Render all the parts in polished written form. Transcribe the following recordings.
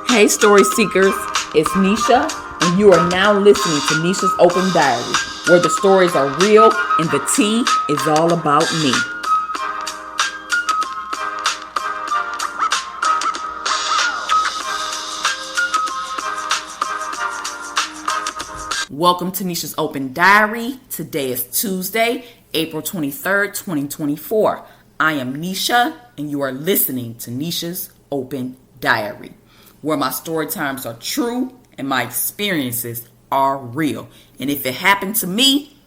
Hey, story seekers, it's Nesha, and you are now listening to Nesha's Open Diary, where the stories are real and the tea is all about me. Welcome to Nesha's Open Diary. Today is Tuesday, April 23rd, 2024. I am Nesha, and you are listening to Nesha's Open Diary, where my story times are true and my experiences are real. And if it happened to me,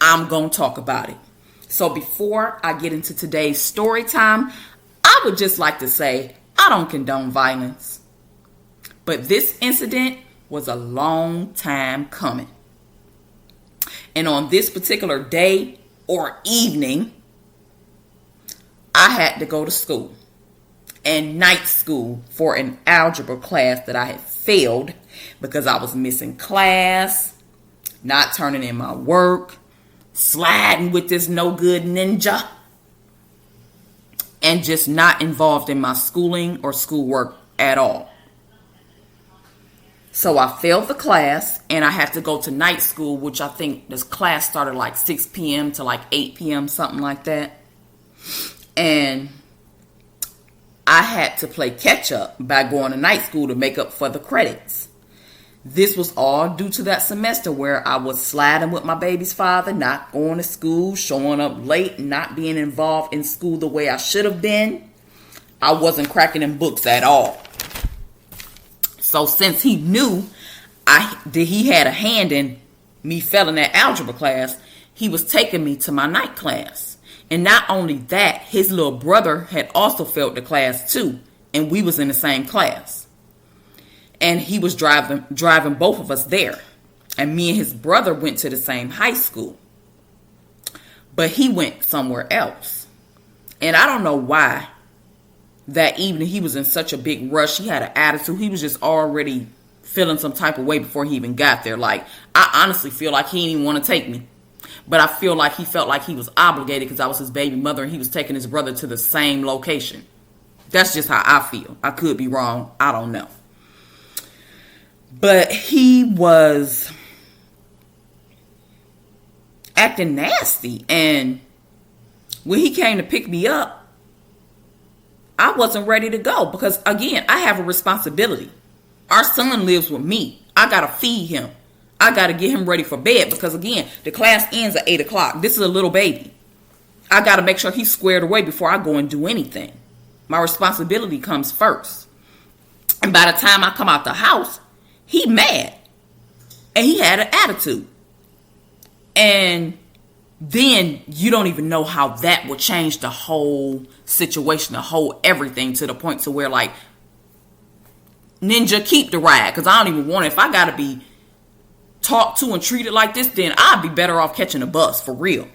I'm going to talk about it. So before I get into today's story time, I would just like to say I don't condone violence. But this incident was a long time coming. And on this particular day or evening, I had to go to school. And night school for an algebra class that I had failed because I was missing class, not turning in my work, sliding with this no good ninja, and just not involved in my schooling or schoolwork at all. So I failed the class and I had to go to night school, which I think this class started like 6 p.m. to like 8 p.m., something like that. And I had to play catch up by going to night school to make up for the credits. This was all due to that semester where I was sliding with my baby's father, not going to school, showing up late, not being involved in school the way I should have been. I wasn't cracking in books at all. So since he knew he had a hand in me failing that algebra class, he was taking me to my night class. And not only that, his little brother had also failed the class too, and we was in the same class. And he was driving both of us there. And me and his brother went to the same high school. But he went somewhere else. And I don't know why that evening he was in such a big rush. He had an attitude. He was just already feeling some type of way before he even got there. Like, I honestly feel like he didn't even want to take me. But I feel like he felt like he was obligated because I was his baby mother and he was taking his brother to the same location. That's just how I feel. I could be wrong. I don't know. But he was acting nasty. And when he came to pick me up, I wasn't ready to go because, again, I have a responsibility. Our son lives with me. I got to feed him. I got to get him ready for bed because, again, the class ends at 8 o'clock. This is a little baby. I got to make sure he's squared away before I go and do anything. My responsibility comes first. And by the time I come out the house, he mad. And he had an attitude. And then you don't even know how that would change the whole situation, the whole everything, to the point to where, like, ninja, keep the ride because I don't even want it. If I got to be talked to and treated like this, then I'd be better off catching a bus for real.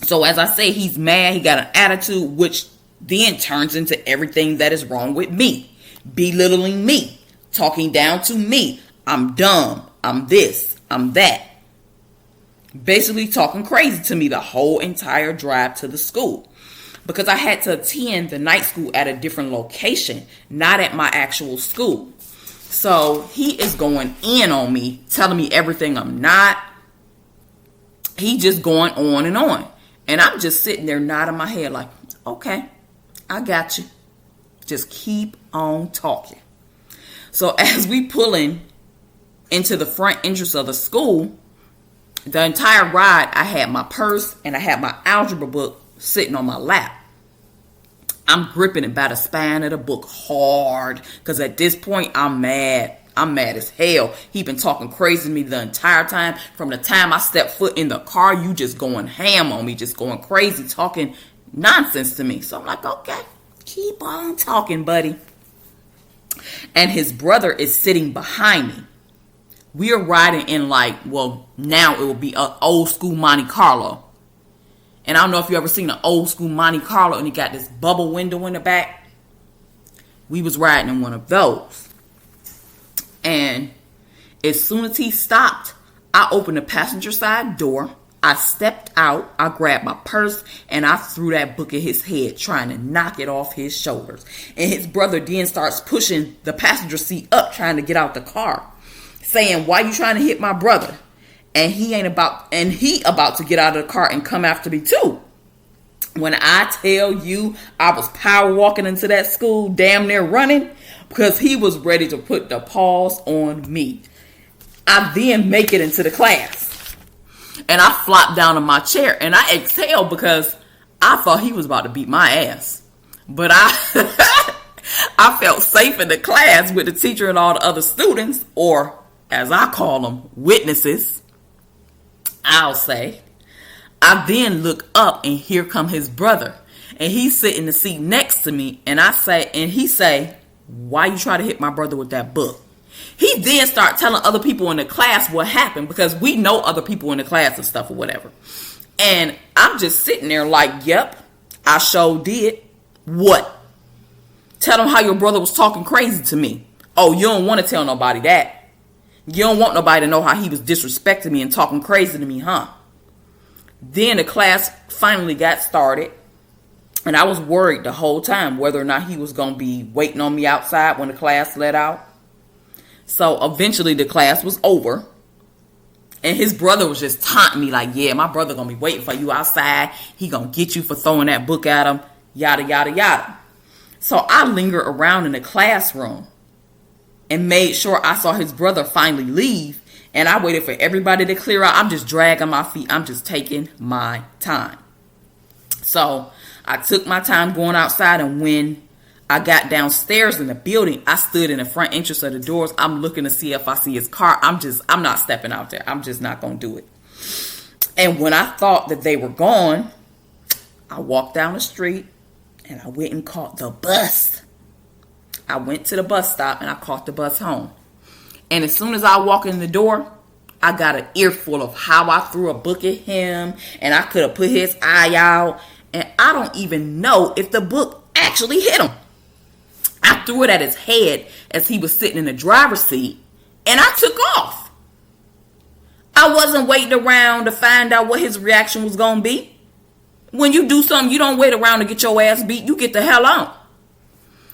So as I say, he's mad. He got an attitude, which then turns into everything that is wrong with me. Belittling me. Talking down to me. I'm dumb. I'm this. I'm that. Basically talking crazy to me the whole entire drive to the school. Because I had to attend the night school at a different location, not at my actual school. So he is going in on me, telling me everything I'm not. He just going on and on. And I'm just sitting there nodding my head like, okay, I got you. Just keep on talking. So as we pulling into the front entrance of the school, the entire ride, I had my purse and I had my algebra book sitting on my lap. I'm gripping it by the spine of the book hard because at this point, I'm mad. I'm mad as hell. He been talking crazy to me the entire time. From the time I stepped foot in the car, you just going ham on me, just going crazy, talking nonsense to me. So I'm like, okay, keep on talking, buddy. And his brother is sitting behind me. We are riding in like, well, now it will be an old school Monte Carlo. And I don't know if you ever seen an old school Monte Carlo and it got this bubble window in the back. We was riding in one of those. And as soon as he stopped, I opened the passenger side door. I stepped out, I grabbed my purse and I threw that book at his head, trying to knock it off his shoulders. And his brother then starts pushing the passenger seat up, trying to get out the car, saying, "Why you trying to hit my brother?" And he about to get out of the car and come after me too. When I tell you, I was power walking into that school, damn near running, because he was ready to put the paws on me. I then make it into the class, and I flopped down in my chair, and I exhaled because I thought he was about to beat my ass. But I felt safe in the class with the teacher and all the other students, or as I call them, witnesses, I'll say. I then look up and here come his brother, and he's sitting in the seat next to me, and he say, "Why you try to hit my brother with that book?" He then start telling other people in the class what happened, because we know other people in the class and stuff or whatever. And I'm just sitting there like, "Yep, I sure did." What? Tell them how your brother was talking crazy to me. Oh, you don't want to tell nobody that. You don't want nobody to know how he was disrespecting me and talking crazy to me, huh? Then the class finally got started, and I was worried the whole time whether or not he was going to be waiting on me outside when the class let out. So eventually the class was over, and his brother was just taunting me like, "Yeah, my brother going to be waiting for you outside. He going to get you for throwing that book at him, yada, yada, yada." So I lingered around in the classroom and made sure I saw his brother finally leave. And I waited for everybody to clear out. I'm just dragging my feet. I'm just taking my time. So I took my time going outside. And when I got downstairs in the building, I stood in the front entrance of the doors. I'm looking to see if I see his car. I'm not stepping out there. I'm just not going to do it. And when I thought that they were gone, I walked down the street and I went and caught the bus. I went to the bus stop and I caught the bus home. And as soon as I walk in the door, I got an earful of how I threw a book at him, and I could have put his eye out, and I don't even know if the book actually hit him. I threw it at his head as he was sitting in the driver's seat, and I took off. I wasn't waiting around to find out what his reaction was going to be. When you do something, you don't wait around to get your ass beat. You get the hell on.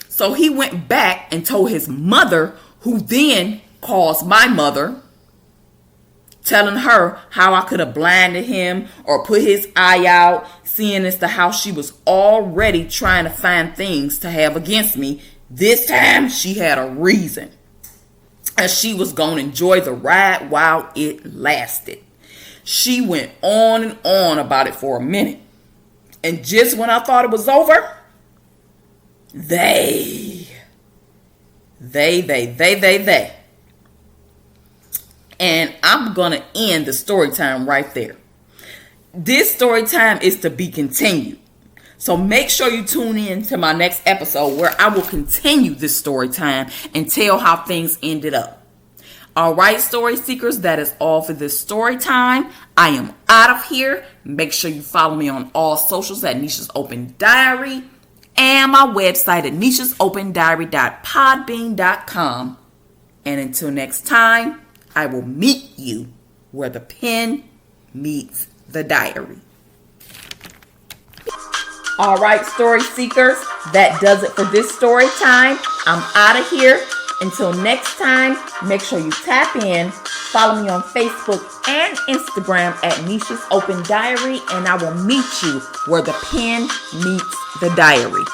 So he went back and told his mother, who then calls my mother, telling her how I could have blinded him or put his eye out, seeing as to how she was already trying to find things to have against me. This time she had a reason, and she was going to enjoy the ride while it lasted. She went on and on about it for a minute, and just when I thought it was over, they. And I'm going to end the story time right there. This story time is to be continued. So make sure you tune in to my next episode where I will continue this story time and tell how things ended up. All right, story seekers, that is all for this story time. I am out of here. Make sure you follow me on all socials at Nesha's Open Diary and my website at nesha'sopendiary.podbean.com. And until next time, I will meet you where the pen meets the diary. All right, story seekers, that does it for this story time. I'm out of here. Until next time, make sure you tap in, follow me on Facebook and Instagram at Nesha's Open Diary, and I will meet you where the pen meets the diary.